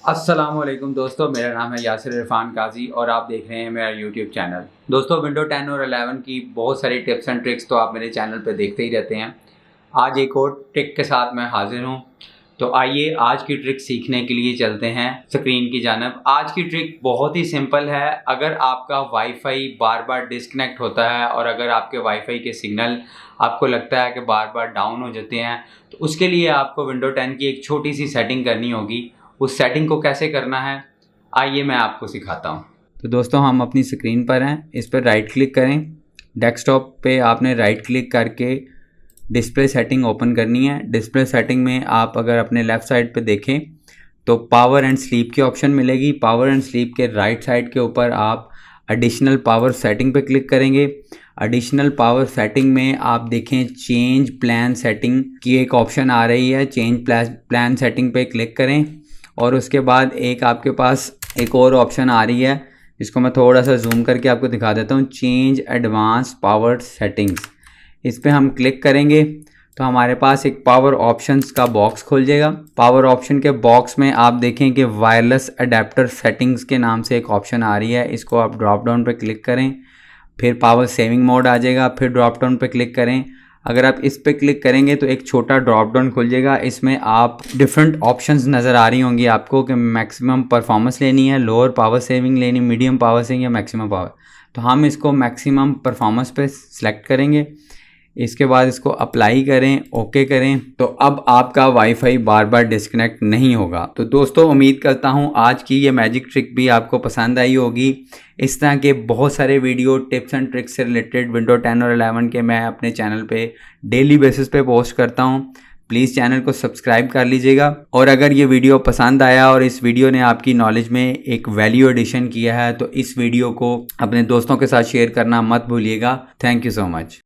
अस्सलामुअलैकुम दोस्तों, मेरा नाम है यासिर इरफान काजी और आप देख रहे हैं मेरा यूट्यूब चैनल। दोस्तों, विंडो 10 और 11 की बहुत सारी टिप्स एंड ट्रिक्स तो आप मेरे चैनल पर देखते ही रहते हैं। आज एक और ट्रिक के साथ मैं हाजिर हूँ। तो आइए आज की ट्रिक सीखने के लिए चलते हैं स्क्रीन की जानब। आज की ट्रिक बहुत ही सिंपल है। अगर आपका वाईफाई बार बार डिस्कनेक्ट होता है और अगर आपके वाईफाई के सिग्नल आपको लगता है कि बार बार डाउन हो जाते हैं, तो उसके लिए आपको विंडो 10 की एक छोटी सी सेटिंग करनी होगी। उस सेटिंग को कैसे करना है आइए मैं आपको सिखाता हूँ। तो दोस्तों, हम अपनी स्क्रीन पर हैं, इस पर राइट क्लिक करें। डेस्कटॉप पे आपने राइट क्लिक करके डिस्प्ले सेटिंग ओपन करनी है। डिस्प्ले सेटिंग में आप अगर अपने लेफ़्ट साइड पे देखें तो पावर एंड स्लीप की ऑप्शन मिलेगी। पावर एंड स्लीप के राइट साइड के ऊपर आप एडिशनल पावर सेटिंग पे क्लिक करेंगे। एडिशनल पावर सेटिंग में आप देखें चेंज प्लान सेटिंग की एक ऑप्शन आ रही है। चेंज प्लान सेटिंग पे क्लिक करें और उसके बाद एक आपके पास एक और ऑप्शन आ रही है, इसको मैं थोड़ा सा जूम करके आपको दिखा देता हूँ। चेंज एडवांस पावर सेटिंग्स, इस पर हम क्लिक करेंगे तो हमारे पास एक पावर ऑप्शंस का बॉक्स खुल जाएगा। पावर ऑप्शन के बॉक्स में आप देखें कि वायरलेस अडेप्टर सेटिंग्स के नाम से एक ऑप्शन आ रही है, इसको आप ड्रॉप डाउन पर क्लिक करें। फिर पावर सेविंग मोड आ जाएगा, फिर ड्रॉप डाउन पर क्लिक करें। अगर आप इस पर क्लिक करेंगे तो एक छोटा ड्रॉप डाउन खुल जाएगा। इसमें आप डिफरेंट ऑप्शंस नज़र आ रही होंगी आपको कि मैक्सिमम परफॉर्मेंस लेनी है, लोअर पावर सेविंग लेनी, मीडियम पावर सेविंग या मैक्सिमम पावर। तो हम इसको मैक्सिमम परफॉर्मेंस पे सिलेक्ट करेंगे। इसके बाद इसको अप्लाई करें, ओके करें, तो अब आपका वाईफाई बार बार डिस्कनेक्ट नहीं होगा। तो दोस्तों, उम्मीद करता हूँ आज की ये मैजिक ट्रिक भी आपको पसंद आई होगी। इस तरह के बहुत सारे वीडियो टिप्स एंड ट्रिक्स से रिलेटेड विंडो 10 और 11 के मैं अपने चैनल पे डेली बेसिस पे पोस्ट करता हूँ। प्लीज़ चैनल को सब्सक्राइब कर लीजिएगा। और अगर ये वीडियो पसंद आया और इस वीडियो ने आपकी नॉलेज में एक वैल्यू एडिशन किया है तो इस वीडियो को अपने दोस्तों के साथ शेयर करना मत भूलिएगा। Thank you so much.